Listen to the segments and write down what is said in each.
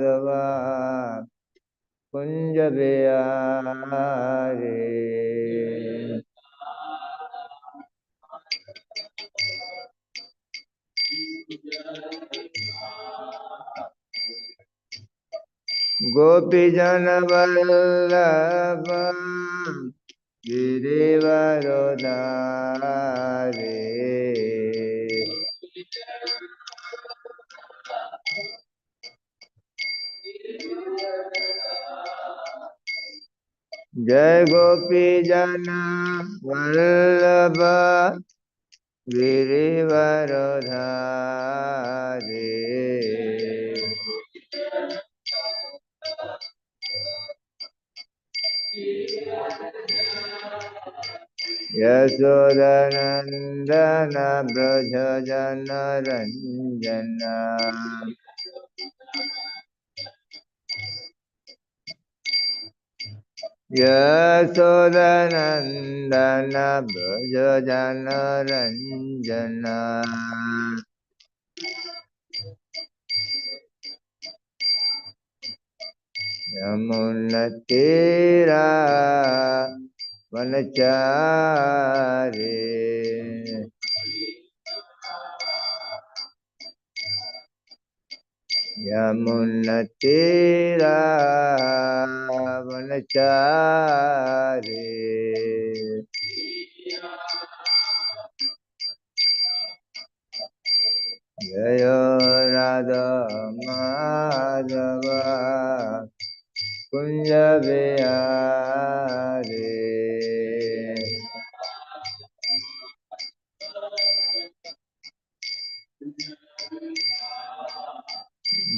Madhava Kunja Bihari Gopi Jana Vallabha Girivarodhari Jai Gopi Jana Vallabha Girivarodhari Yasodhanandana Braja Jana Ranjana Yasodhanandana Braja Jana Ranjana Yamunatira Vanachari Yamunatira Vanachari Jaya Radha Madhava Kunja Bihari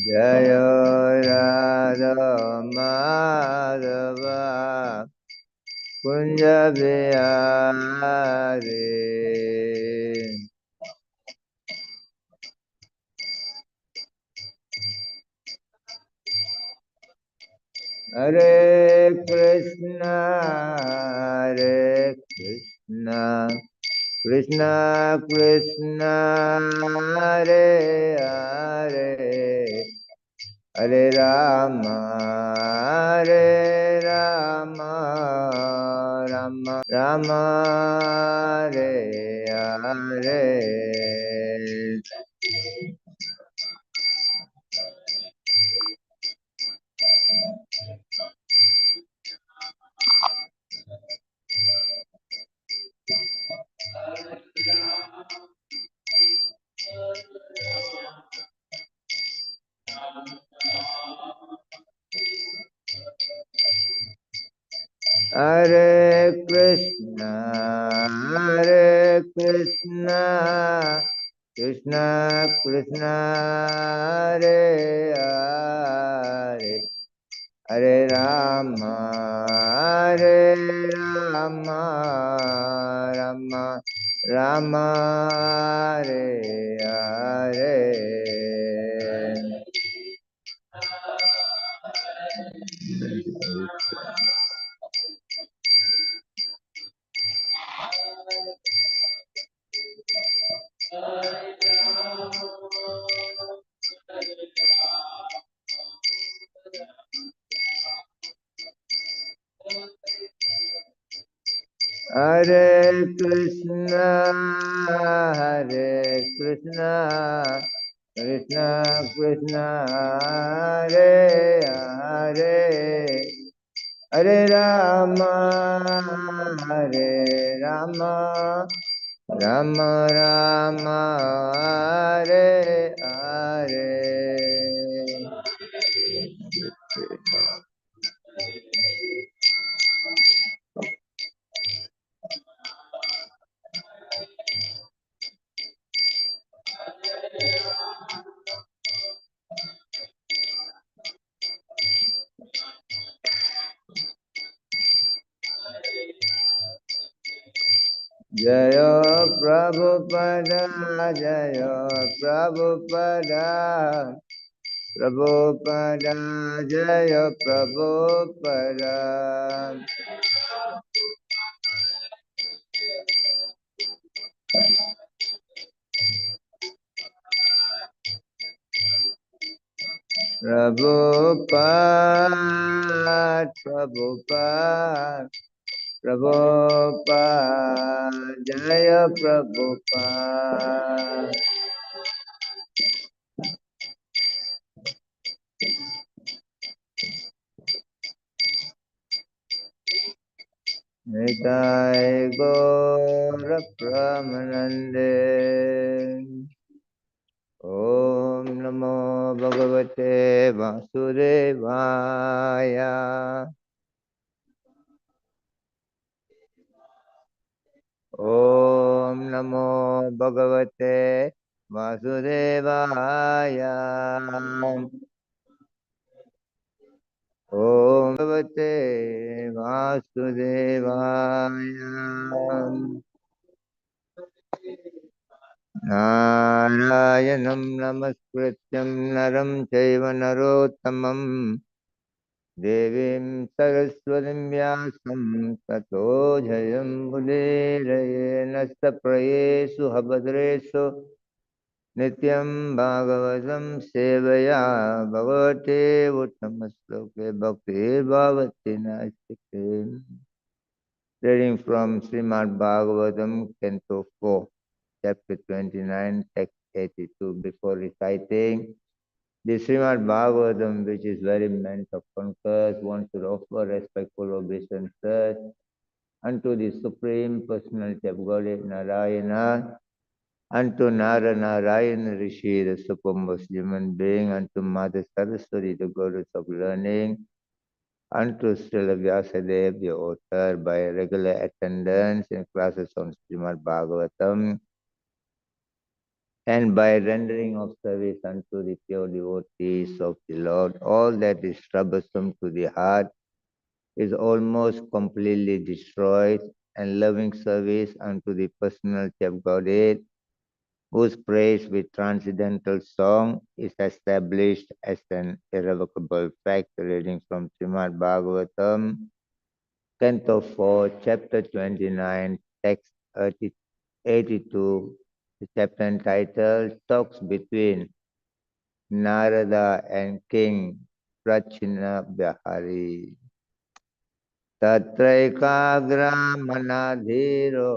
Jaya Radha Madhava Kunja Bihari Hare Krishna Krishna Krishna Hare Hare Hare Rama Rama Hare Hare Hare Krishna Krishna Krishna Hare Hare Hare Rama Rama Hare Hare Hare Krishna Krishna Krishna Hare Hare Hare Rama Rama Rama Hare Hare Jaya Prabhupada Jaya Prabhupada Prabhupada Jaya Prabhupada Prabhupada, Prabhupada, Prabhupada, Jaya Prabhupada. Nitai Gaura Pramanande. Om Namo Bhagavate Vasudevaya. Om Namo Bhagavate Vasudevaya. Om Bhagavate Vasudevaya. Narayanam Namaskrityam Naram Chaiva Narottamam Devim Saraswatim Vyasam Tato Jayam Budiraye Nasta Prayesu Habadresu Nityam Bhagavatam Sevaya Bhagavate Uttamaśloke Bhakti Bhavati Nasike. Reading from Srimad Bhagavatam, Canto 4, Chapter 29, Text 82. Before reciting the Srimad Bhagavatam, which is very meant of conquers, one should offer respectful obeisances unto the Supreme Personality of Godhead Narayana, unto Nara Narayana Rishi, the supremest human being, unto Mother Saraswati, the goddess of learning, unto Srila Vyasadeva, the author, by regular attendance in classes on Srimad Bhagavatam, and by rendering of service unto the pure devotees of the Lord, all that is troublesome to the heart is almost completely destroyed, and loving service unto the personality of Godhead, whose praise with transcendental song is established as an irrevocable fact. Reading from Srimad Bhagavatam, Canto 4, Chapter 29, Text 82. The chapter entitled Talks Between Narada and King Prachina Bihari. Tatraikagra manadhiro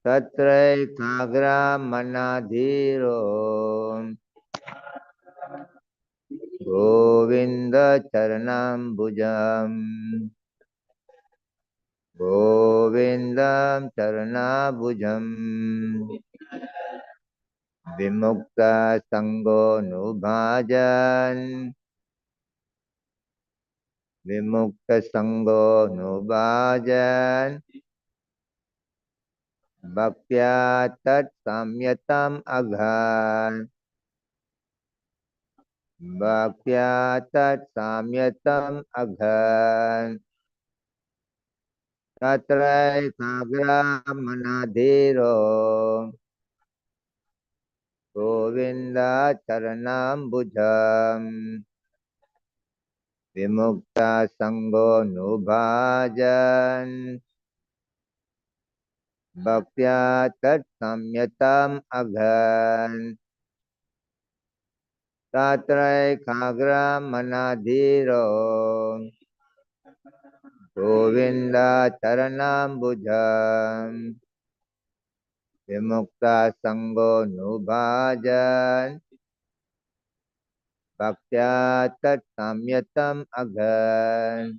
Tatraikagra manadhiro Govinda Charanambujam Govindam Charanabhujam Vimukta Sango Nubhajan Vimukta Sango Nubhajan Bhaktya Tat Samyatam Aghan Bhaktya Tat Samyatam Aghan Tatrai Kagra Manadhiro Govinda Charanam Bhujam Vimukta Sango Nubhajan Bhaktya Tat Samyatam Aghan Tatrai Kagra Manadhiro Govinda Charanam Bhujam Vimukta Sango Nubhajan Bhaktya Tat Samyatam Aghan.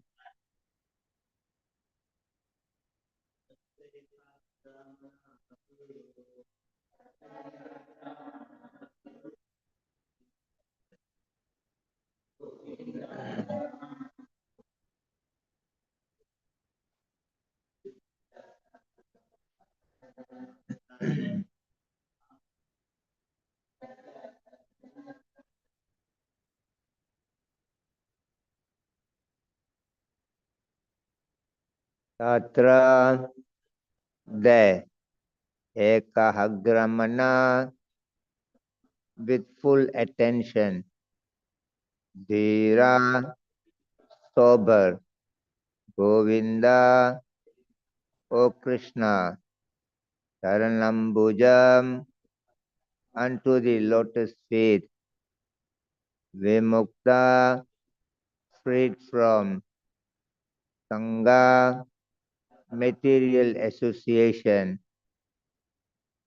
Tatra there ekahagramana with full attention, dhira sober, Govinda, O Krishna, Charanambujam, unto the lotus feet, Vimukta, freed from Sangha, material association,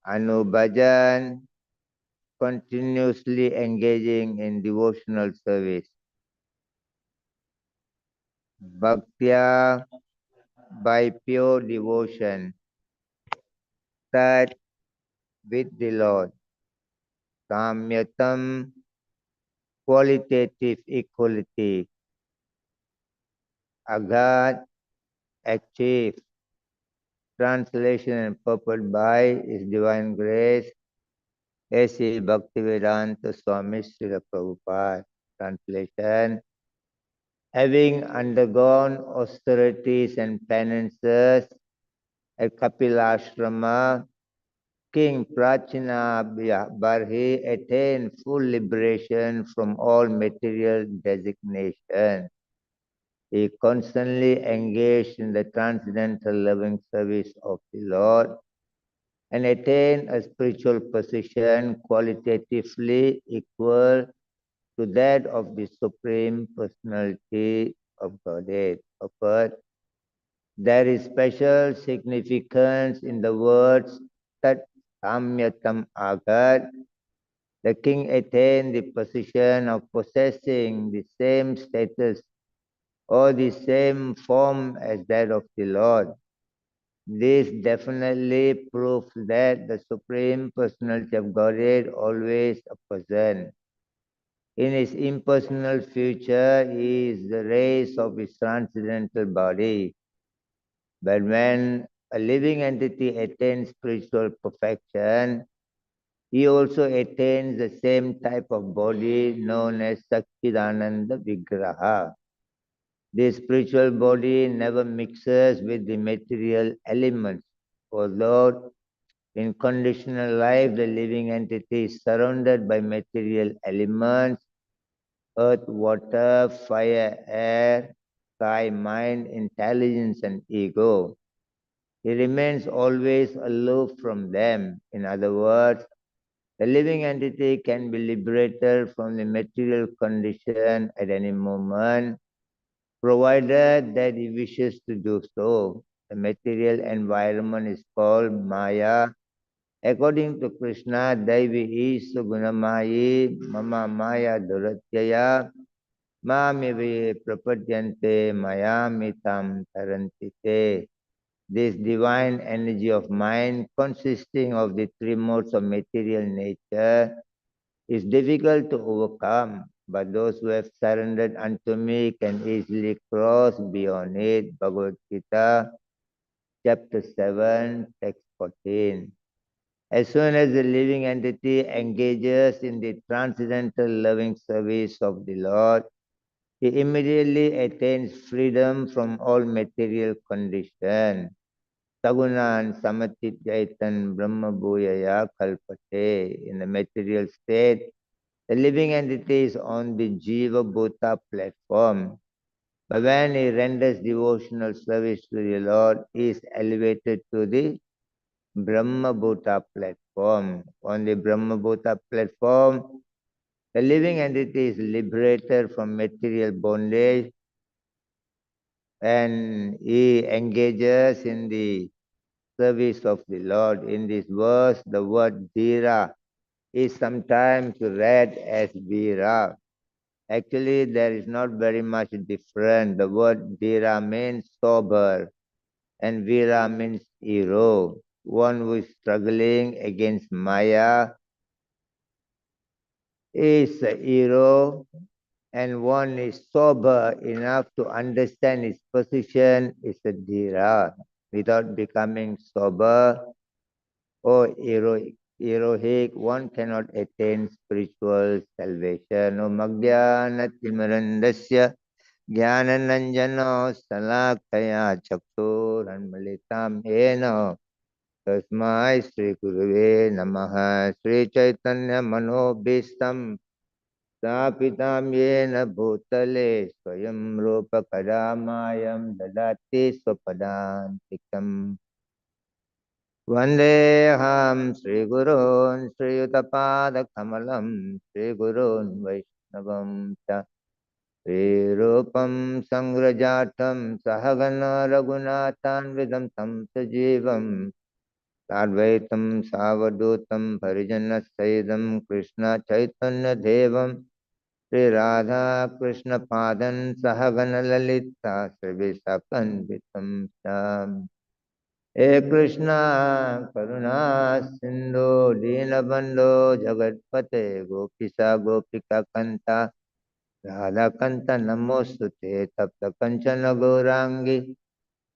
Anubhajan, continuously engaging in devotional service, Bhaktya, by pure devotion, that with the Lord, Samyatam, qualitative equality, Agad, achieve, translation and purport by His Divine Grace, A.C. Bhaktivedanta Swami Srila Prabhupada. Translation: having undergone austerities and penances at Kapilashrama, King Prachina Barhi attained full liberation from all material designation. He constantly engaged in the transcendental loving service of the Lord and attained a spiritual position qualitatively equal to that of the Supreme Personality of Godhead. But there is special significance in the words Tat Samyatam Agat. The king attained the position of possessing the same status or the same form as that of the Lord. This definitely proves that the Supreme Personality of Godhead always a person. In his impersonal future, he is the rays of his transcendental body. But when a living entity attains spiritual perfection, he also attains the same type of body known as Satchidananda Vigraha. This spiritual body never mixes with the material elements. Although in conditional life, the living entity is surrounded by material elements, earth, water, fire, air, sky, mind, intelligence, and ego. He remains always aloof from them. In other words, the living entity can be liberated from the material condition at any moment, provided that he wishes to do so. The material environment is called Maya. According to Krishna, Daivi Isu Gunamayi Mama Maya Duratyaya Mamivi Prapadyante Mayamitam Tarantite. This divine energy of mind, consisting of the three modes of material nature, is difficult to overcome, but those who have surrendered unto me can easily cross beyond it. Bhagavad Gita, chapter 7, text 14. As soon as the living entity engages in the transcendental loving service of the Lord, he immediately attains freedom from all material condition. Sagunan Samatitjaitan Brahma Bhuyaya Kalpate. In the material state, the living entity is on the Jiva Bhuta platform. But when he renders devotional service to the Lord, he is elevated to the Brahma Bhuta platform. On the Brahma Bhuta platform, the living entity is liberated from material bondage and he engages in the service of the Lord. In this verse, the word Dhira is sometimes read as Vira. Actually, there is not very much difference. The word Dhira means sober and Vira means hero. One who is struggling against Maya is a hero, and one is sober enough to understand his position is a Dhira. Without becoming sober or heroic, one cannot attain spiritual salvation. O Magyanatimirandasya Jnananjano Salakaya Chaksuranmalitam Eno Tasmai Sri Guruve Namaha Sri Chaitanya Manobhistam Sapitam Yena Bhutale Swayam Rupa Kadamayam Dadati Swapadantikam. Vandeham Sri Gurun Sri Yuttapada Kamalam Sri Gurun Vaishnavam Cha Sri Rupam Sangrajatam Sahagana Raghunathan Vidam Tam Sajivam Sadvaitam Savadutam Parijana Saidam Krishna Chaitanya Devam Sri Radha Krishna Padan Sahagana Lalita Sri Visakanvitam Sam He Krishna Karuna Sindhu Dinabando Jagatpate Gopisa Gopika Kanta Radha Kanta Namostute Tapta Kanchana Gaurangi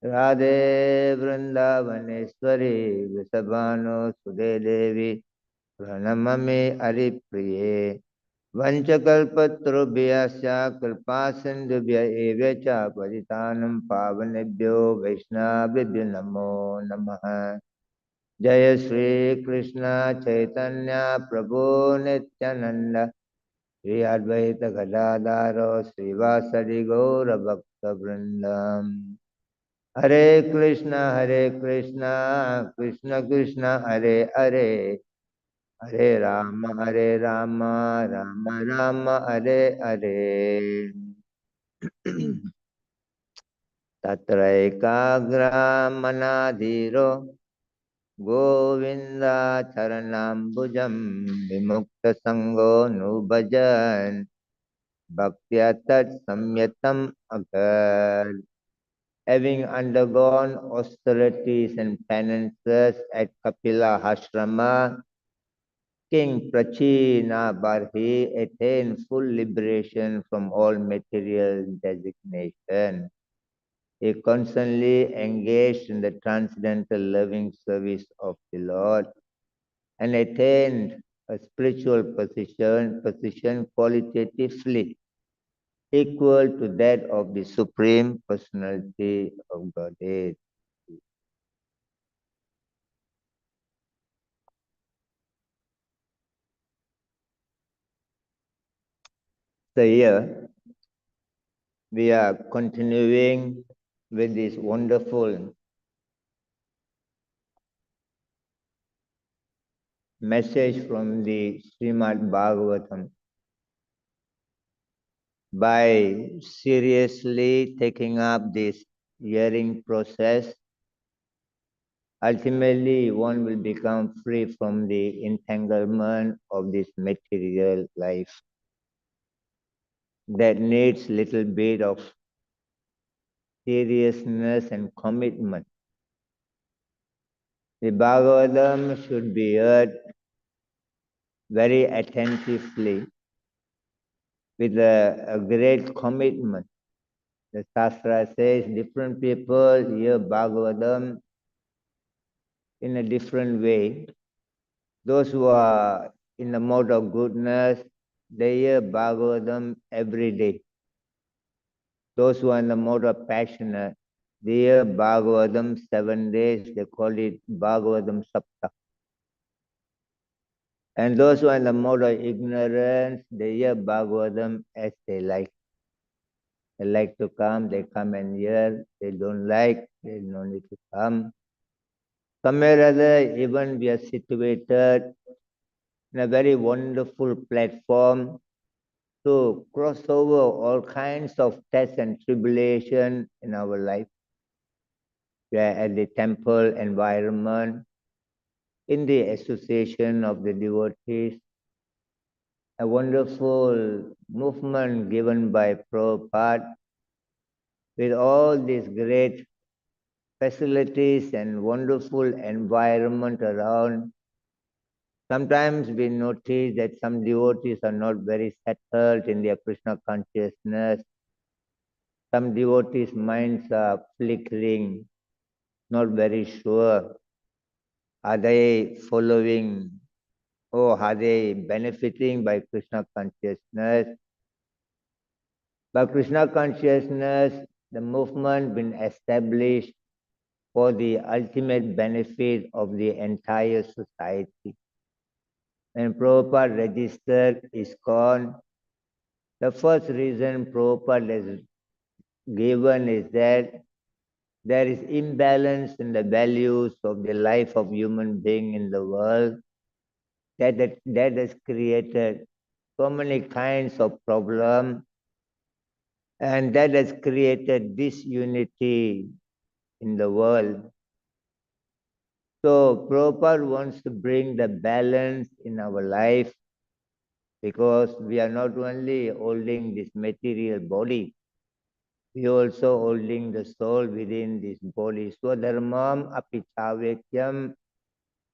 Radhe Vrindavaneshwari Vrisabhano Sude Devi Pranamami Haripriye Vanchakalpatrubhyasya Kripasindubhya Evacha Paritanam Pavanebhyo Vaishnavibhyo Namo Namaha Jaya Sri Krishna Chaitanya Prabhu Nityananda Sri Advaita Gadadharo Srivasadi Gaura Bhakta Vrindam Hare Krishna Krishna Krishna Hare Hare Hare Rama Rama Rama Hare Hare Tatraikagra Manadhiro Govinda Charanambujam Vimukta Sango Nubajan Bhaktiyatat Samyatam Agar. Having undergone austerities and penances at Kapila Ashrama, King Prachinabarhi attained full liberation from all material designation. He constantly engaged in the transcendental loving service of the Lord and attained a spiritual position qualitatively equal to that of the Supreme Personality of Godhead. So here we are continuing with this wonderful message from the Srimad Bhagavatam. By seriously taking up this hearing process, ultimately one will become free from the entanglement of this material life that needs little bit of seriousness and commitment. The Bhagavatam should be heard very attentively with a great commitment. The Shastra says different people hear Bhagavatam in a different way. Those who are in the mode of goodness, they hear Bhagavatam every day. Those who are in the mode of passionate, they hear Bhagavatam 7 days, they call it Bhagavatam Sapta. And those who are in the mode of ignorance, they hear Bhagavatam as they like. They like to come, they come and hear. They don't like, they no need to come. Somewhere or other, even we are situated in a very wonderful platform to cross over all kinds of tests and tribulation in our life. We are at the temple environment, in the association of the devotees, a wonderful movement given by Prabhupada with all these great facilities and wonderful environment around. Sometimes we notice that some devotees are not very settled in their Krishna consciousness. Some devotees' minds are flickering, not very sure. Are they following or are they benefiting by Krishna consciousness? By Krishna consciousness, the movement been established for the ultimate benefit of the entire society. When Prabhupada registered ISKCON, the first reason Prabhupada has given is that there is imbalance in the values of the life of human being in the world that has created so many kinds of problems, and that has created disunity in the world. So Prabhupada wants to bring the balance in our life, because we are not only holding this material body, we are also holding the soul within this body. Swadharmam apichavekyam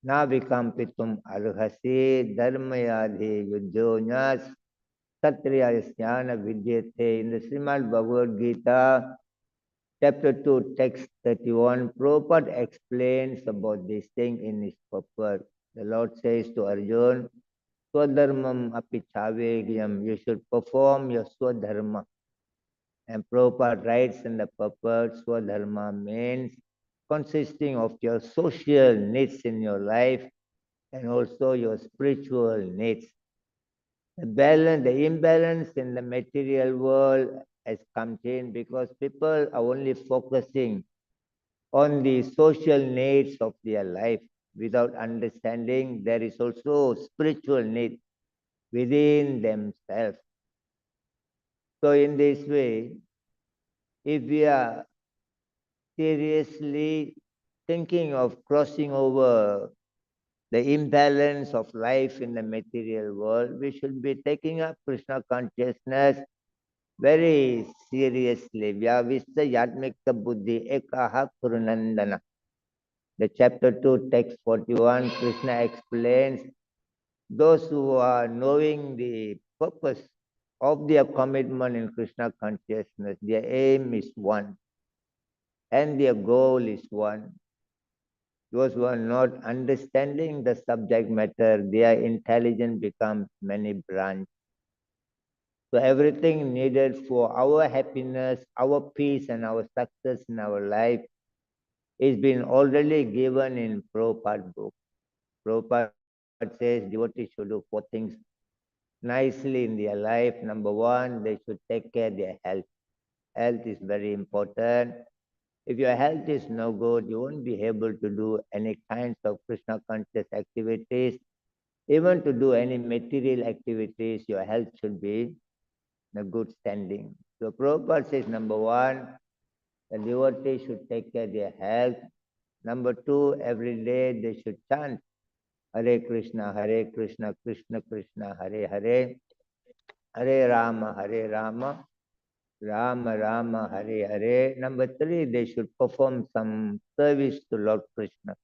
na vikampitum arhasi dharmayadhi yuddhonyas satriya jnana vidyate. In the Srimad Bhagavad Gita, chapter 2, text 31, Prabhupada explains about this thing in his purport. The Lord says to Arjuna, Swadharmam api chavegyam, you should perform your Swadharma. And Prabhupada writes in the purport, Swadharma means consisting of your social needs in your life and also your spiritual needs. The imbalance in the material world has come in because people are only focusing on the social needs of their life without understanding there is also spiritual need within themselves. So in this way, if we are seriously thinking of crossing over the imbalance of life in the material world, we should be taking up Krishna consciousness very seriously. Vyavista Yatmika Buddhi Ekaha Kurunandana. The chapter 2, text 41, Krishna explains those who are knowing the purpose of their commitment in Krishna consciousness, their aim is one and their goal is one. Those who are not understanding the subject matter, their intelligence becomes many branches. So everything needed for our happiness, our peace, and our success in our life is been already given in Prabhupada's book. Prabhupada says devotees should do 4 things nicely in their life. Number 1, they should take care of their health. Health is very important. If your health is no good, you won't be able to do any kinds of Krishna conscious activities. Even to do any material activities, your health should be in a good standing. So Prabhupada says, number 1, the devotee should take care of their health. Number 2, every day they should chant Hare Krishna, Krishna Krishna, Hare Hare, Hare Rama, Rama Rama, Hare Hare. Number 3, they should perform some service to Lord Krishna.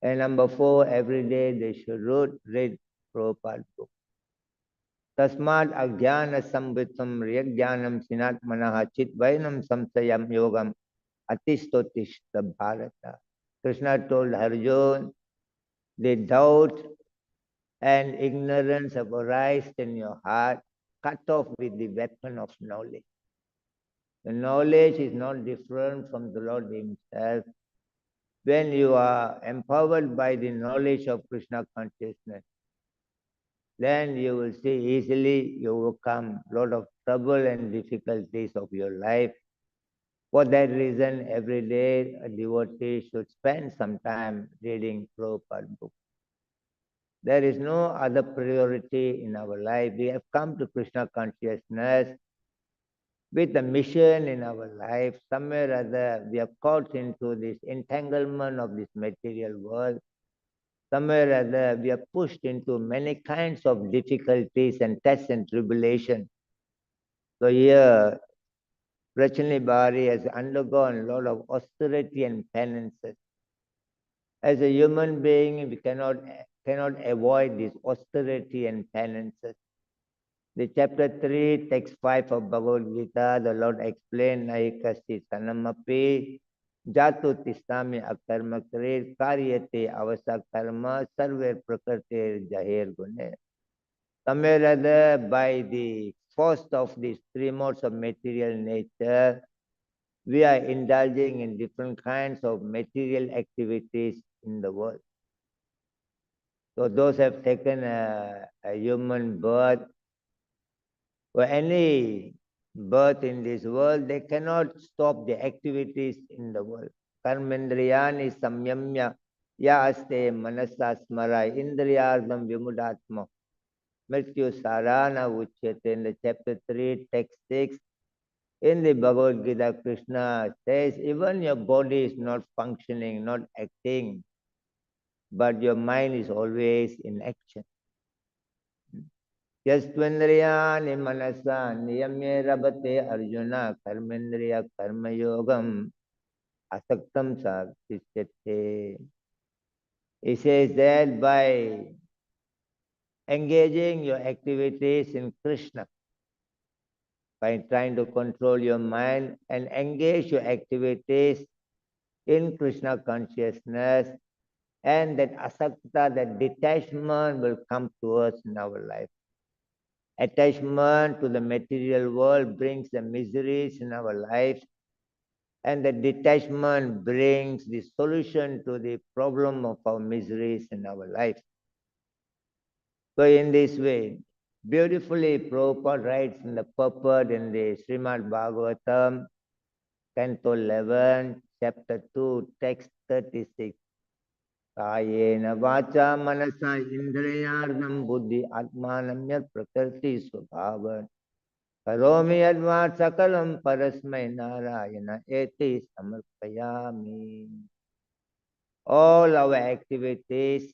And number 4, every day they should read Prabhupada book. Tasmat Ajnana Samvitam Riyajnanam Sinat Manaha Chitvainam Samsayam Yogam Atistotishta Bharata. Krishna told Arjuna, the doubt and ignorance have arisen in your heart, cut off with the weapon of knowledge. The knowledge is not different from the Lord Himself. When you are empowered by the knowledge of Krishna consciousness, then you will see easily you overcome a lot of trouble and difficulties of your life. For that reason, every day a devotee should spend some time reading Prabhupada book. There is no other priority in our life. We have come to Krishna consciousness with a mission in our life. Somewhere or other, we are caught into this entanglement of this material world. Somewhere or other, we are pushed into many kinds of difficulties and tests and tribulation. So here, Rachani Bari has undergone a lot of austerity and penances. As a human being, we cannot avoid this austerity and penances. The chapter 3, text 5 of Bhagavad Gita, the Lord explained, Naikasti sanamapi jatu tisami akarma karir karyate avasa karma sarver prakrtir jahir gune. Somewhere or other, by the force of these 3 modes of material nature, we are indulging in different kinds of material activities in the world. So those have taken a human birth or any birth in this world, they cannot stop the activities in the world. Karmendriyani samyamya ya aste manasa smara indriyardam vimudatma mrityu sarana uchyate. In the chapter 3, text 6, in the Bhagavad Gita, Krishna says, even your body is not functioning, not acting, but your mind is always in action. Yastvendriyani manasa niyamye rabate arjuna karmendriya karma yogam asaktam sadhishyate. He says that by engaging your activities in Krishna, by trying to control your mind and engage your activities in Krishna consciousness, and that asakta, that detachment will come to us in our life. Attachment to the material world brings the miseries in our life, and the detachment brings the solution to the problem of our miseries in our life. So in this way, beautifully Prabhupada writes in the purport in the Srimad Bhagavatam, Canto 11, Chapter 2, Text 36. Kayena vacha manasa indriyardam buddhi atmanam yat prakriti svabhavan karomi yadva sakalam parasmai narayana eti samarpayami. All our activities,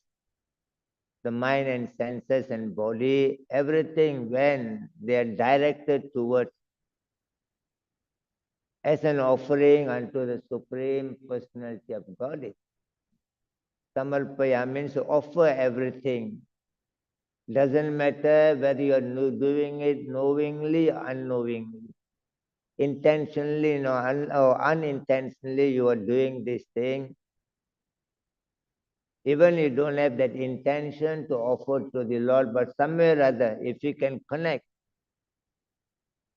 the mind and senses and body, everything, when they are directed towards as an offering unto the Supreme Personality of Godhead. Samarpaya means to offer everything. Doesn't matter whether you are doing it knowingly or unknowingly. Intentionally or unintentionally you are doing this thing. Even you don't have that intention to offer to the Lord, but somewhere or other, if you can connect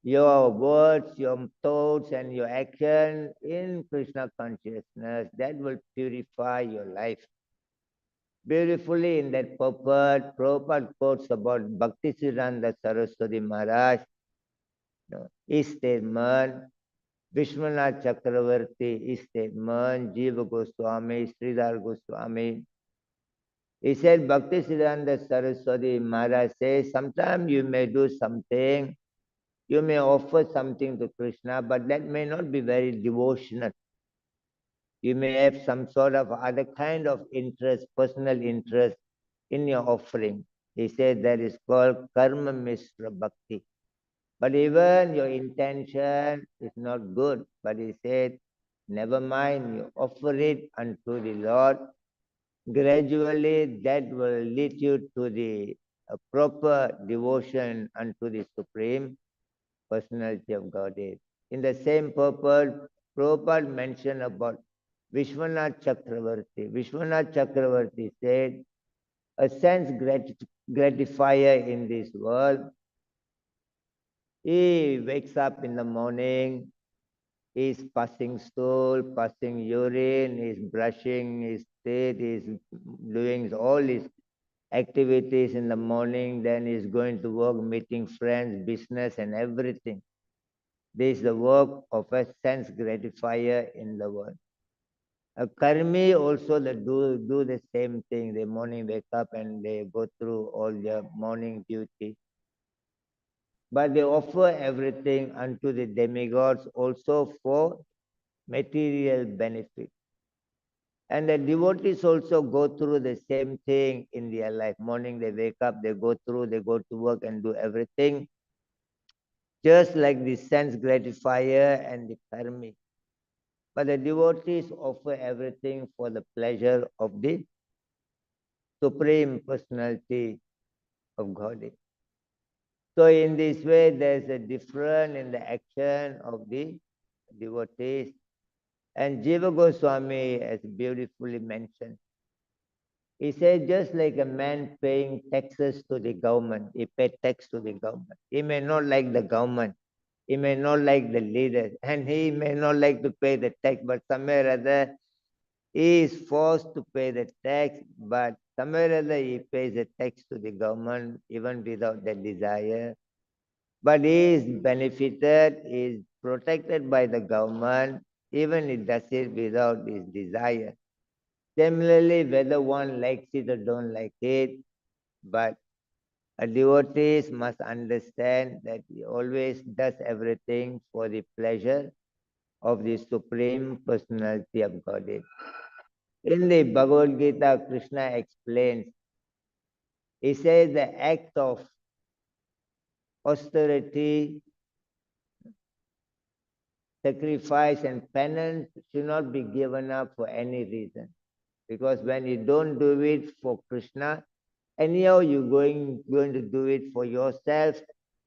your words, your thoughts, and your action in Krishna consciousness, that will purify your life. Beautifully in that purport, Prabhupada quotes about Bhakti Siddhanta Saraswati Maharaj, his statement, Vishwanath Chakravarti, his statement, Jiva Goswami, Sridhar Goswami. He said, Bhakti Siddhanta Saraswati Maharaj says, sometimes you may do something, you may offer something to Krishna, but that may not be very devotional. You may have some sort of other kind of interest, personal interest in your offering. He said that is called karma mishra bhakti. But even your intention is not good. But he said, never mind, you offer it unto the Lord. Gradually that will lead you to the proper devotion unto the Supreme Personality of Godhead. In the same purpose, Prabhupada mentioned about Vishwanath Chakravarti. Vishwanath Chakravarti said, a sense gratifier in this world. He wakes up in the morning, he's passing stool, passing urine, he's brushing his teeth, he's doing all his activities in the morning, then he's going to work, meeting friends, business and everything. This is the work of a sense gratifier in the world. A karmi also they do the same thing. They morning wake up and they go through all their morning duty. But they offer everything unto the demigods also for material benefit. And the devotees also go through the same thing in their life. Morning they wake up, they go through, they go to work and do everything. Just like the sense gratifier and the karmi. But the devotees offer everything for the pleasure of the Supreme Personality of Godhead. So in this way, there's a difference in the action of the devotees. And Jiva Goswami has beautifully mentioned. He said, just like a man paying taxes to the government, he paid tax to the government. He may not like the government, he may not like the leaders, and he may not like to pay the tax, but somewhere or other, he is forced to pay the tax, but somewhere or other he pays the tax to the government even without the desire. but he is benefited, is protected by the government, even it does it without his desire. Similarly, whether one likes it or don't like it, but a devotee must understand that he always does everything for the pleasure of the Supreme Personality of Godhead. In the Bhagavad Gita, Krishna explains, he says the act of austerity, sacrifice and penance should not be given up for any reason. Because when you don't do it for Krishna, anyhow you're going to do it for yourself,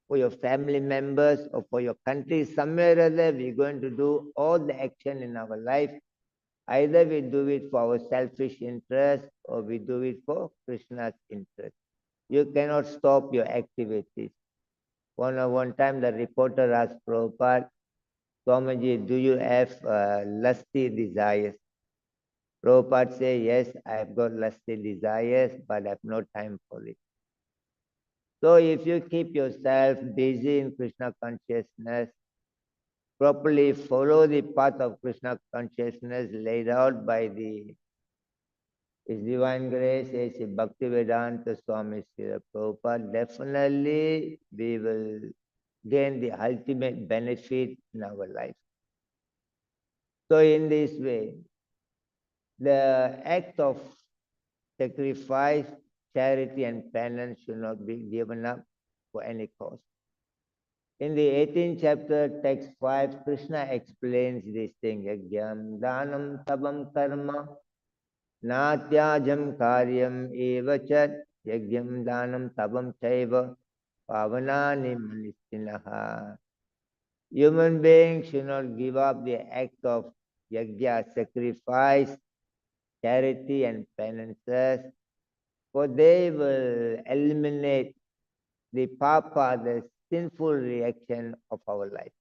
for your family members, or for your country. Somewhere or other, we're going to do all the action in our life. Either we do it for our selfish interest or we do it for Krishna's interest. You cannot stop your activities. One time the reporter asked Prabhupada, Swamiji, do you have lusty desires? Prabhupada said, yes, I have got lusty desires, but I have no time for it. So if you keep yourself busy in Krishna consciousness, properly follow the path of Krishna consciousness laid out by His Divine Grace, as Bhakti Vedanta Swami Srila Prabhupada, definitely we will gain the ultimate benefit in our life. So in this way, the act of sacrifice, charity and penance should not be given up for any cost. In the 18th chapter, text 5, Krishna explains this thing, Yagyam Danam Tabam Karma Natyajam Karyam Evachat Yagyam Danam Tabam Chaiva Pavanani Manishinaha. Human beings should not give up the act of yagya, sacrifice, charity and penances, for they will eliminate the papa, the sinful reaction of our life.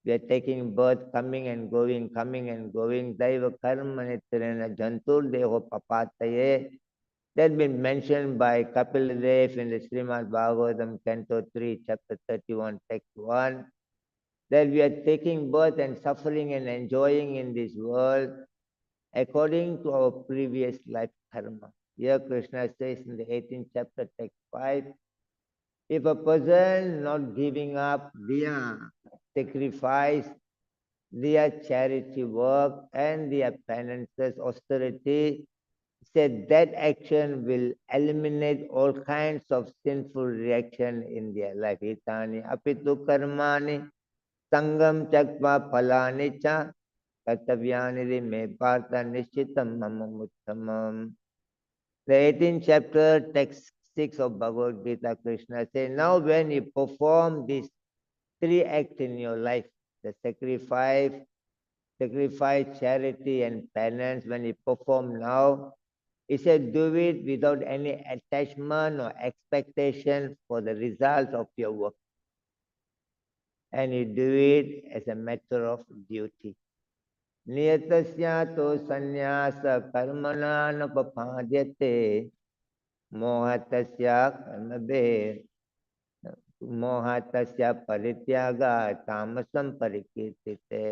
We are taking birth, coming and going, coming and going. Daiva karma nitrena jantur deho papataye. That been mentioned by Kapil Dev in the Srimad Bhagavatam, Canto 3, Chapter 31, Text 1, that we are taking birth and suffering and enjoying in this world according to our previous life karma. Here Krishna says in the 18th chapter, text 5, if a person not giving up their sacrifice, their charity work, and their penances, austerity, said that action will eliminate all kinds of sinful reaction in their life. Itani apitu karmani sangam chakva phalani cha Kartavyani me partha nishitam mamamuttamam. The 18th chapter, text 6 of Bhagavad Gita, Krishna says, now when you perform these three acts in your life, the sacrifice, charity, and penance, when you perform now, he said, do it without any attachment or expectation for the result of your work. And you do it as a matter of duty. नियतस्यातो संन्यास कर्मणा न पपाद्यते मोहतस्या कर्मभे मोहतस्या परित्यागा तामसम परिकीर्तिते.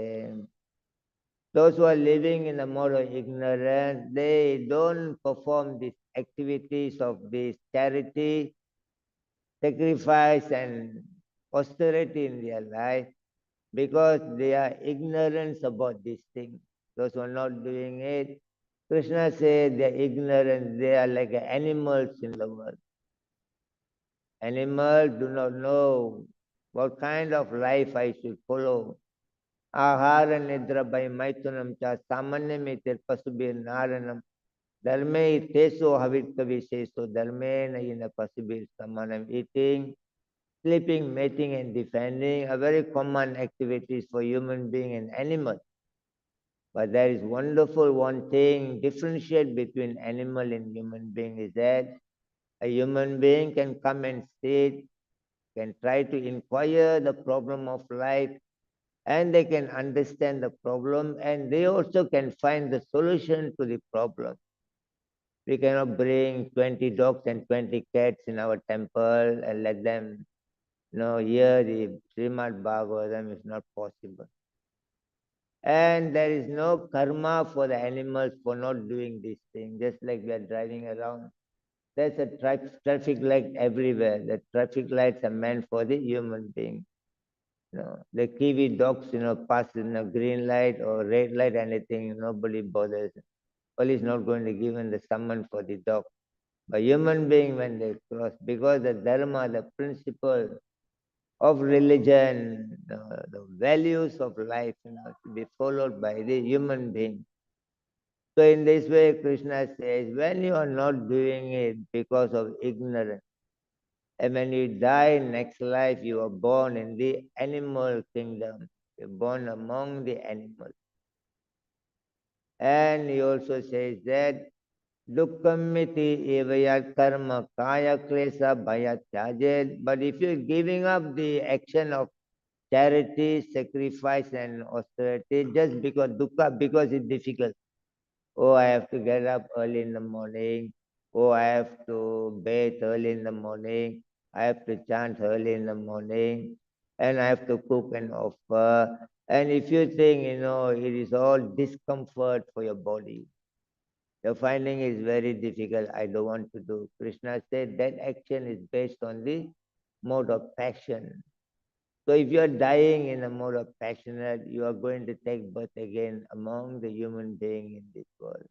Those who are living in the mode of ignorance, they don't perform these activities of this charity, sacrifice and austerity in their life, because they are ignorant about this thing. Those who are not doing it, Krishna says they are ignorant, they are like animals in the world. Animals do not know what kind of life I should follow. Ahara nidra by maitunam cha samanyamitir pasubir naranam dharme teso havit kavi seso dharme nayina pasubir samanam. Eating, sleeping, mating, and defending are very common activities for human being and animal. But there is wonderful one thing, differentiate between animal and human being is that a human being can come and sit, can try to inquire the problem of life, and they can understand the problem, and they also can find the solution to the problem. We cannot bring 20 dogs and 20 cats in our temple and let them No, here the Srimad Bhagavatam is not possible. And there is no karma for the animals for not doing this thing, just like we are driving around. There's a traffic light everywhere. The traffic lights are meant for the human being. The Kiwi dogs, pass in a green light or red light, anything, nobody bothers. Police not going to give in the summon for the dog. But human being, when they cross, because the dharma, the principle of religion, the values of life, to be followed by the human being. So in this way, Krishna says, when you are not doing it because of ignorance, and when you die next life, you are born in the animal kingdom. You're born among the animals. And he also says that Dukkamiti evayat karma kaya klesa bhayat tyajet. But if you're giving up the action of charity, sacrifice, and austerity just because dukkha, because it's difficult. Oh, I have to get up early in the morning. Oh, I have to bathe early in the morning. I have to chant early in the morning. And I have to cook and offer. And if you think, it is all discomfort for your body, you're finding it very difficult. I don't want to do. Krishna said that action is based on the mode of passion. So if you are dying in a mode of passionate, you are going to take birth again among the human being in this world.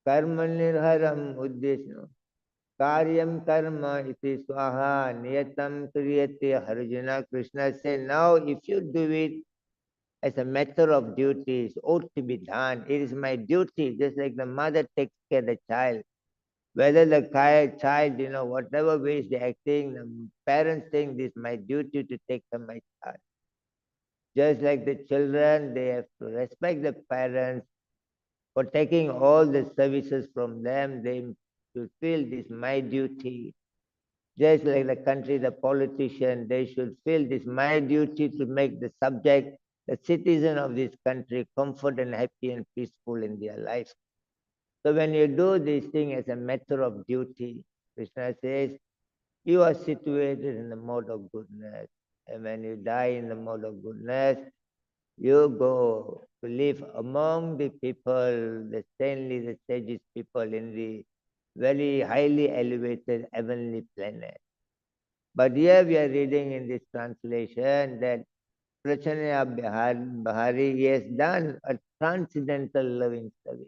Karma nirharam uddeshno. Karyam karma iti swaha niyatam kriyate Arjuna. Krishna said, now if you do it as a matter of duty, it ought to be done. It is my duty, just like the mother takes care of the child. Whether the child, whatever ways they're acting, the parents think this is my duty to take care of my child. Just like the children, they have to respect the parents for taking all the services from them. They should feel this my duty. Just like the country, the politician, they should feel this my duty to make the subject, the citizen of this country, comfort and happy and peaceful in their life. So when you do this thing as a matter of duty, Krishna says, you are situated in the mode of goodness. And when you die in the mode of goodness, you go to live among the people, the saintly, the sages people in the very highly elevated heavenly planet. But here we are reading in this translation that Prachanya Bahari has done a transcendental loving service.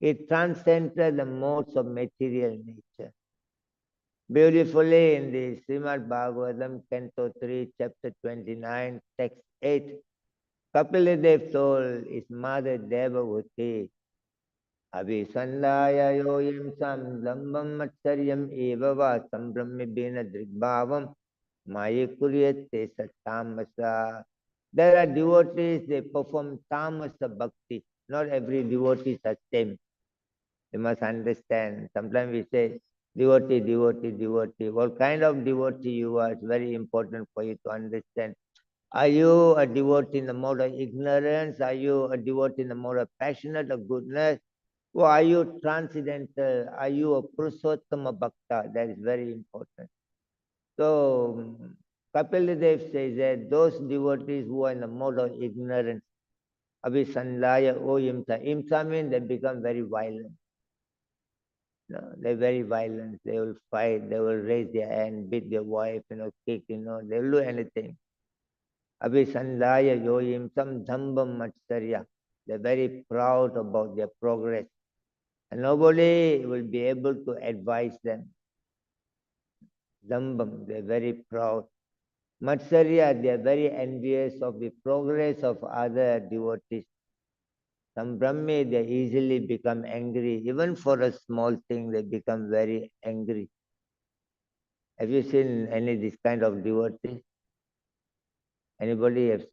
It transcended the modes of material nature. Beautifully in the Srimad Bhagavatam, Canto 3, Chapter 29, Text 8, Kapilidev told his mother Devavati, Abhisandaya yoyam sam lambam matsaryam evava sambrahmibhena drigbhavam maye kuryate satamasa. There are devotees, they perform tamasa bhakti. Not every devotee is the same. You must understand. Sometimes we say, devotee, devotee, devotee. What kind of devotee you are, it's very important for you to understand. Are you a devotee in the mode of ignorance? Are you a devotee in the mode of passionate or goodness? Or are you transcendental? Are you a Purushottama Bhakta? That is very important. So, Kapil Dev says that those devotees who are in the mode of ignorance, Abhisandaya O Imsa. Imsa means they become very violent. No, they're very violent. They will fight. They will raise their hand, beat their wife, kick, they will do anything. Abhisandaya yoyim sam dhambam matsarya. They're very proud about their progress. And nobody will be able to advise them. Dhambam, they're very proud. Matsarya, they're very envious of the progress of other devotees. Some Brahmi, they easily become angry. Even for a small thing, they become very angry. Have you seen any this kind of devotee? Anybody have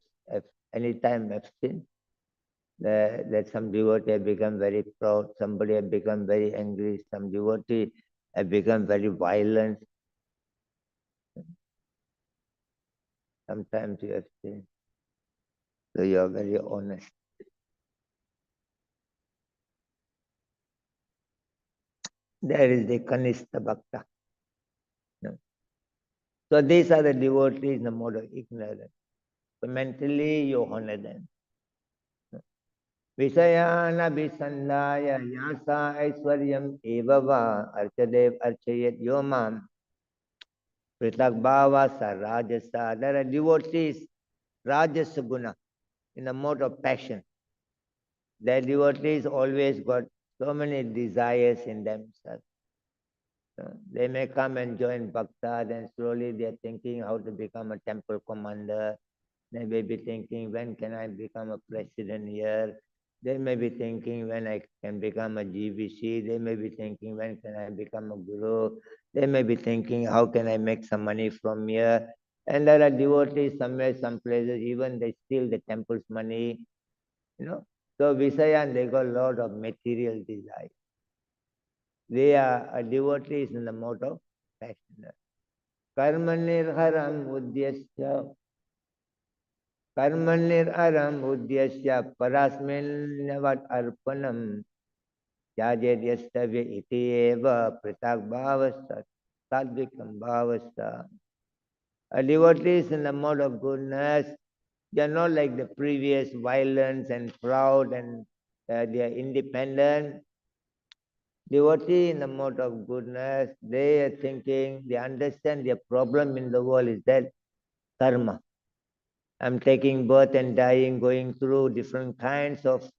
any time have seen that some devotee have become very proud, somebody have become very angry, some devotee have become very violent? Sometimes you have seen. So you are very honest. There is the Kanishta Bhakta. So these are the devotees in the mode of ignorance. So mentally you honor them. Visayana Visandaya Yasa Aiswaryam Evava Archadev Archayat Yomam Pritak Bhava Sa Rajasa. There are devotees, Rajasa Guna, in the mode of passion. The devotees always got so many desires in themselves. They may come and join Bhakta, then slowly they are thinking how to become a temple commander. They may be thinking, when can I become a president here? They may be thinking when I can become a GBC. They may be thinking when can I become a guru. They may be thinking how can I make some money from here. And there are devotees somewhere, some places, even they steal the temple's money, you know. So Visayan, they got a lot of material desire. They are devotees in the mode of passion. Karmanirharam udyasya Karmanirharam udyasya parasminyavat arpanam Yajedyastavya iti eva pritak bhavasta sadvikam bhavasta. Devotees in the mode of goodness, they are not like the previous violence and proud and they are independent. Devotee in the mode of goodness, they are thinking, they understand their problem in the world is that karma. I'm taking birth and dying, going through different kinds of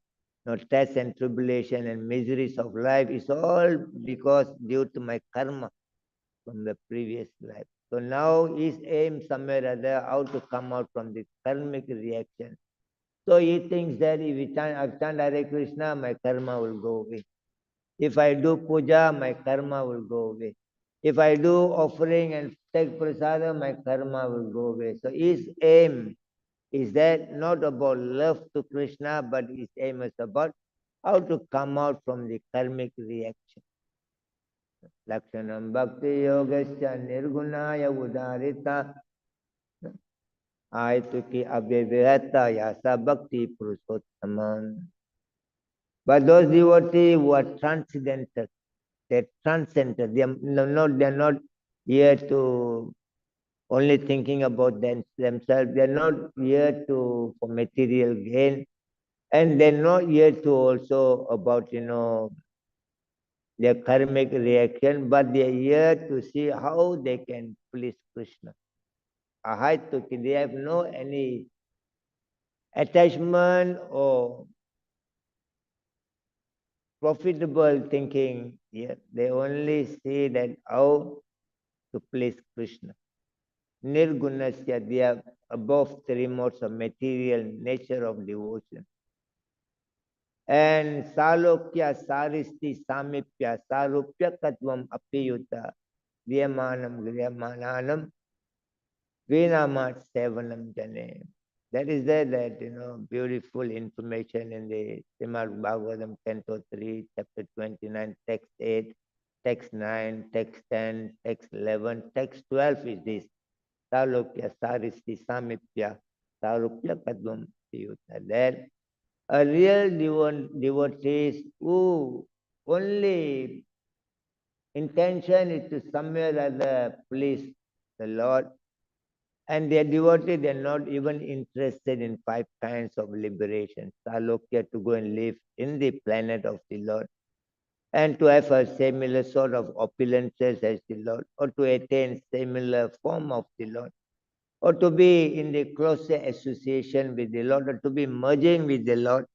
tests and tribulation and miseries of life. It's all because due to my karma from the previous life. So now his aim somewhere or other how to come out from this karmic reaction. So he thinks that if I chant Hare Krishna, my karma will go away. If I do puja, my karma will go away. If I do offering and take prasada, my karma will go away. So his aim is that not about love to Krishna, but his aim is about how to come out from the karmic reaction. Lakshanam Bhakti Yogasya Nirgunaya Udarita Aituki Abhyavihata Yasa Bhakti Purushottaman. But those devotees who are transcendental, they're transcendent, they're not here to only thinking about themselves, they're not here to for material gain, and they're not here to also about their karmic reaction, but they're here to see how they can please Krishna. Ahaituki, they have no any attachment or profitable thinking here. They only see that how to please Krishna. Nirgunasya, they are above three modes of material nature of devotion. And Salokya, Saristi, Samipya, Sarupya Katvam Apiyuta, Vyamanam, Vyamananam, Vinamat Sevanam Jane. That is there that, beautiful information in the Srimad Bhagavatam, Canto 3, Chapter 29, Text 8, Text 9, Text 10, Text 11, Text 12 is this. Salokya, Saristi, Samipya, Sarupya Kadvam Piyuta. That a real devotees who only intention is to somewhere or other please the Lord, and they are devoted, they are not even interested in five kinds of liberation. Salokya, to go and live in the planet of the Lord, and to have a similar sort of opulences as the Lord, or to attain similar form of the Lord, or to be in the closer association with the Lord, or to be merging with the Lord.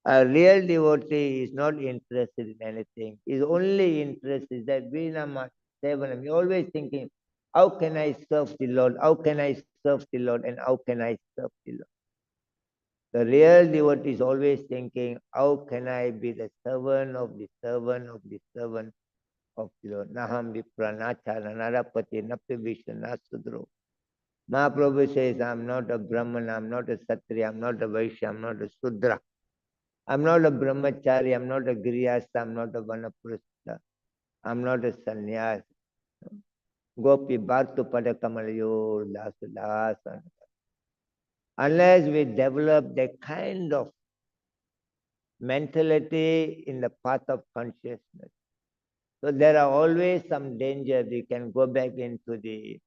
A real devotee is not interested in anything. His only interest is that Vinama Sevanam. You're always thinking, how can I serve the Lord? How can I serve the Lord? And how can I serve the Lord? The real devotee is always thinking, how can I be the servant of the servant of the servant of the Lord? Naham Vipranachara Narapati Napi Vishnu Sudro. Mahaprabhu says, I'm not a Brahman, I'm not a Kshatriya, I'm not a Vaishya, I'm not a Sudra. I'm not a brahmachari, I'm not a grihastha, I'm not a vanaprastha, I'm not a sannyas. Gopi bhartu padakamayo dasudasa. Unless we develop that kind of mentality in the path of consciousness. So there are always some danger. We can go back into the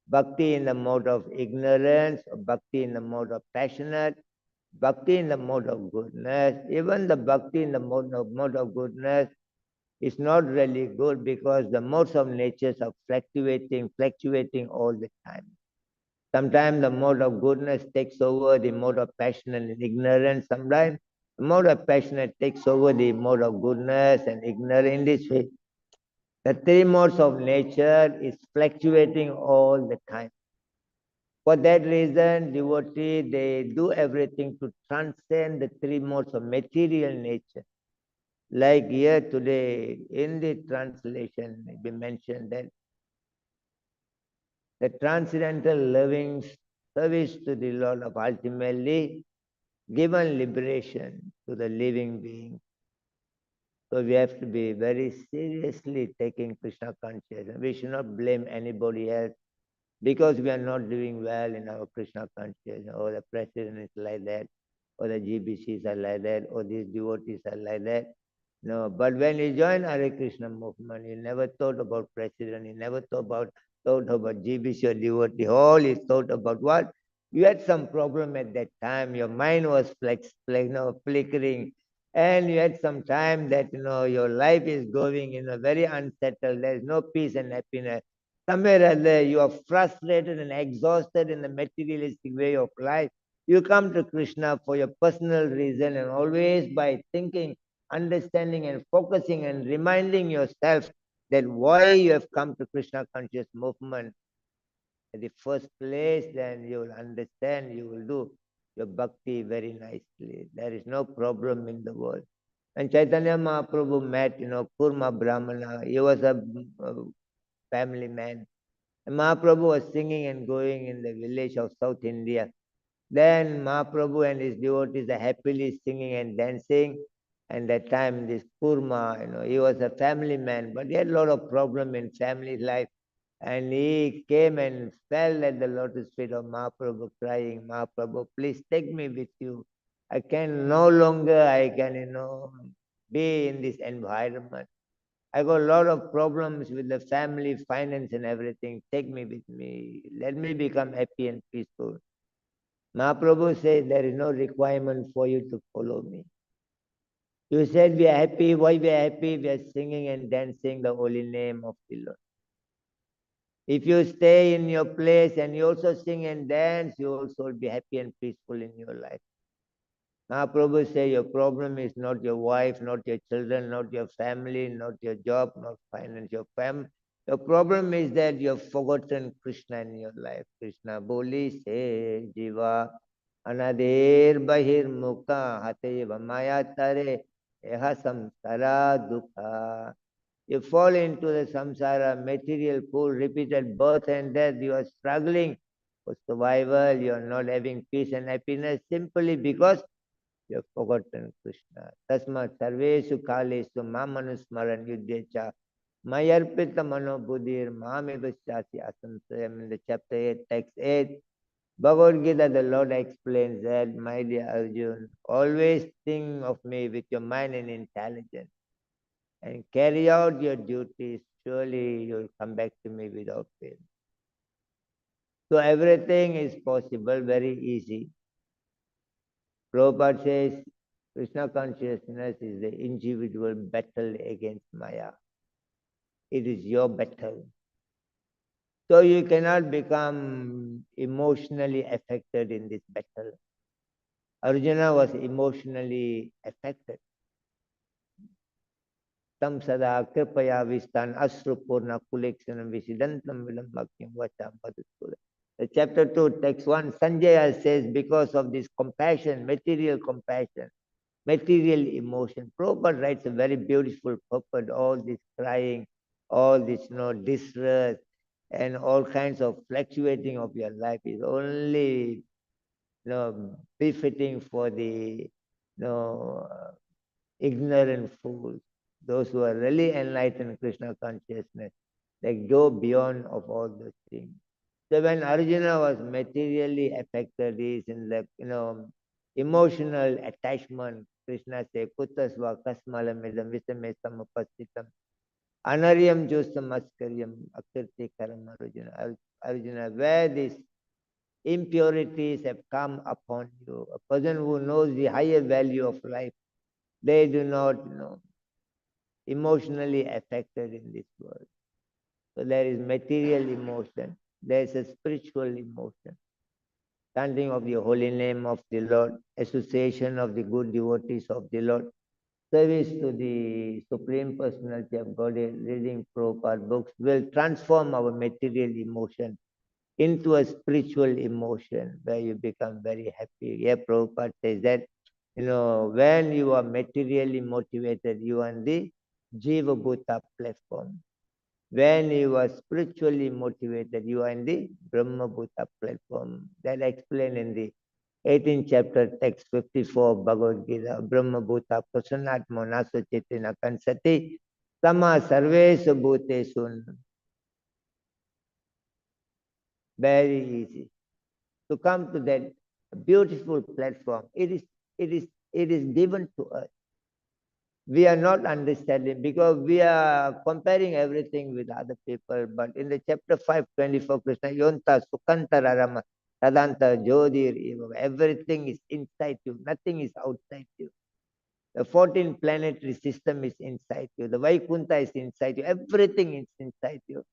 Bhakti in the mode of ignorance, or bhakti in the mode of passionate, bhakti in the mode of goodness. Even the bhakti in the mode of goodness is not really good because the modes of nature are fluctuating all the time. Sometimes the mode of goodness takes over the mode of passion and ignorance. Sometimes the mode of passion takes over the mode of goodness and ignorance. In this way, the three modes of nature is fluctuating all the time. For that reason, devotee, they do everything to transcend the three modes of material nature. Like here today, in the translation, we mentioned that the transcendental living service to the Lord of ultimately given liberation to the living being. So we have to be very seriously taking Krishna consciousness. We should not blame anybody else because we are not doing well in our Krishna consciousness, or the president is like that, or the GBCs are like that, or these devotees are like that. No, but when you join Hare Krishna movement, you never thought about president, you never thought about GBC or devotee. All you thought about what? You had some problem at that time. Your mind was flickering, and you had some time that your life is going very unsettled. There is no peace and happiness. Somewhere or other, you are frustrated and exhausted in the materialistic way of life. You come to Krishna for your personal reason, and always by thinking, understanding, and focusing and reminding yourself that why you have come to Krishna conscious movement at the first place, then you will understand, you will do your bhakti very nicely. There is no problem in the world. And Chaitanya Mahaprabhu met, Kurma Brahmana. He was a family man. And Mahaprabhu was singing and going in the village of South India. Then Mahaprabhu and his devotees are happily singing and dancing. And that time, this Kurma, he was a family man, but he had a lot of problem in family life. And he came and fell at the lotus feet of Mahaprabhu, crying, Mahaprabhu, please take me with you. I can no longer, be in this environment. I got a lot of problems with the family, finance and everything. Take me with me. Let me become happy and peaceful. Mahaprabhu said there is no requirement for you to follow me. You said we are happy. Why we are happy? We are singing and dancing the holy name of the Lord. If you stay in your place and you also sing and dance, you also will be happy and peaceful in your life. Mahaprabhu said your problem is not your wife, not your children, not your family, not your job, not finance, your family. Your problem is that you have forgotten Krishna in your life. Krishna boli se jiva anadir bahir mukha hate maya tare eha samsara dukha. You fall into the samsara material pool, repeated birth and death. You are struggling for survival. You are not having peace and happiness simply because you have forgotten Krishna. Tasmat sarvesu kalesu mamanusmaran yudhecha mayarpita mano buddhir mamivashyasi asamsayam. In the chapter 8, text 8, Bhagavad Gita, the Lord explains that, my dear Arjun, always think of me with your mind and intelligence and carry out your duties. Surely you will come back to me without fail. So everything is possible, very easy. Prabhupada says Krishna consciousness is the individual battle against Maya. It is your battle. So you cannot become emotionally affected in this battle. Arjuna was emotionally affected. Tam sada kripaya vistan asrupurna kuleksanam visidantam vilambhakyam vacham madhusura. The chapter 2, text 1, Sanjaya says, because of this compassion, material compassion, material emotion. Prabhupada writes a very beautiful purport, all this crying, all this distress, and all kinds of fluctuating of your life is only befitting for the ignorant fools. Those who are really enlightened Krishna consciousness, they go beyond of all those things. So when Arjuna was materially affected, he is in the emotional attachment. Krishna says, Kutasva kasmalamidam visame samapasitam. Anaryam Josamaskaryam Akirti Karam Arjuna. Arjuna, where these impurities have come upon you, a person who knows the higher value of life, they do not, emotionally affected in this world. So there is material emotion, there is a spiritual emotion, chanting of the holy name of the Lord, association of the good devotees of the Lord, service to the Supreme Personality of Godhead, reading Prabhupada books will transform our material emotion into a spiritual emotion where you become very happy. Yeah, Prabhupada says that, when you are materially motivated, you are on the Jiva Bhuta platform. When you are spiritually motivated, you are in the Brahma Bhuta platform. That explained in the 18th chapter, text 54 of Bhagavad Gita. Brahma Bhuta Prasannatma Naso Chetina Kansati Sama Sarvesu Bhutesun. Very easy to come to that beautiful platform. It is given to us. We are not understanding because we are comparing everything with other people. But in the chapter 524, Krishna Yonta Sukantararama Tadanta Jodir, everything is inside you, nothing is outside you. The 14 planetary system is inside you, the Vaikunta is inside you, everything is inside you.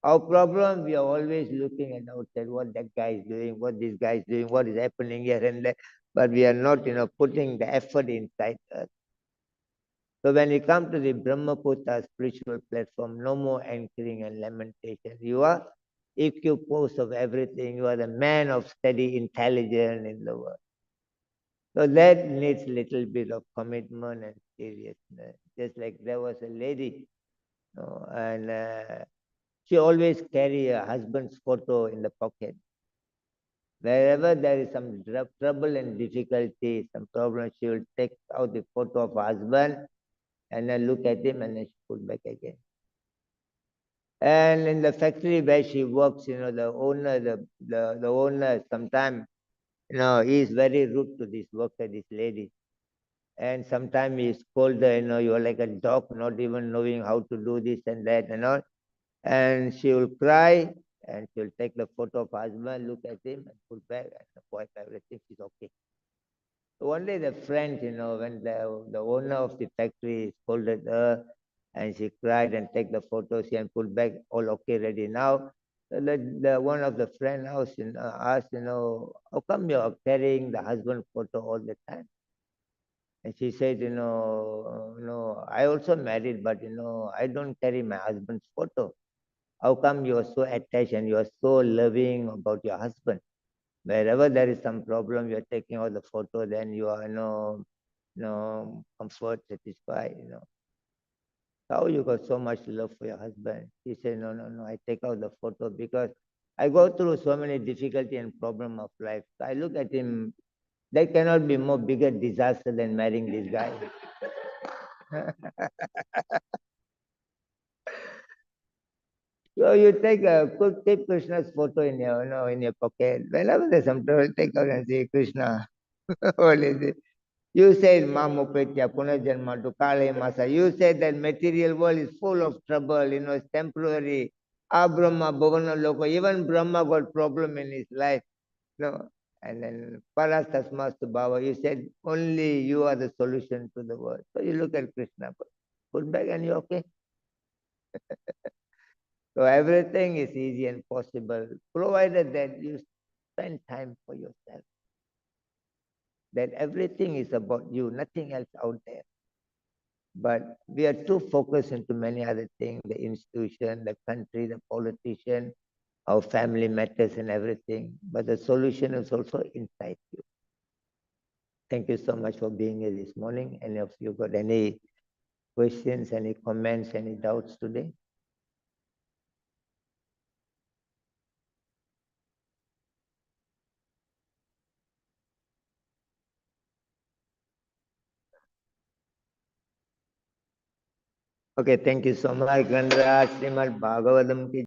Our problem, we are always looking at outside, what that guy is doing, what this guy is doing, what is happening here and there, but we are not, putting the effort inside us. So when you come to the Brahmaputra spiritual platform, no more anchoring and lamentation. You are equipoise of everything. You are the man of steady intelligence in the world. So that needs a little bit of commitment and seriousness. Just like there was a lady, and she always carry her husband's photo in the pocket. Wherever there is some trouble and difficulty, some problem, she will take out the photo of her husband and then look at him and then she put back again. And in the factory where she works, the owner sometimes, he is very rude to this worker, this lady. And sometimes he scolds her, you're like a dog, not even knowing how to do this and that and all. And she will cry and she'll take the photo of her husband, look at him and put back and wipe everything. She's okay. So one day the friend, when the owner of the factory scolded her and she cried and take the photos and put back, all okay, ready now. So the one of the friend asked, how come you're carrying the husband photo all the time? And she said, I also married, but I don't carry my husband's photo. How come you are so attached and you are so loving about your husband? Wherever there is some problem, you are taking out the photo, then you are, comfort, satisfied. How you got so much love for your husband? He said, no, I take out the photo because I go through so many difficulty and problem of life. So I look at him, there cannot be more bigger disaster than marrying this guy. So you take a quick keep Krishna's photo in your, in your pocket. Whenever there's some trouble, take out and say, Krishna, what is it? You said Mamupetya Punajanma to Kale Masa. You said that material world is full of trouble, it's temporary. Abrahma, Bhavana Loko, even Brahma got problem in his life. And then Parastasmastu Bhava, you said only you are the solution to the world. So you look at Krishna, put back and you're okay. So everything is easy and possible, provided that you spend time for yourself. That everything is about you, nothing else out there. But we are too focused into many other things, the institution, the country, the politician, our family matters and everything. But the solution is also inside you. Thank you so much for being here this morning. Any of you got any questions, any comments, any doubts today? Okay, thank you so much. Gandhara Srimad Bhagavatam ki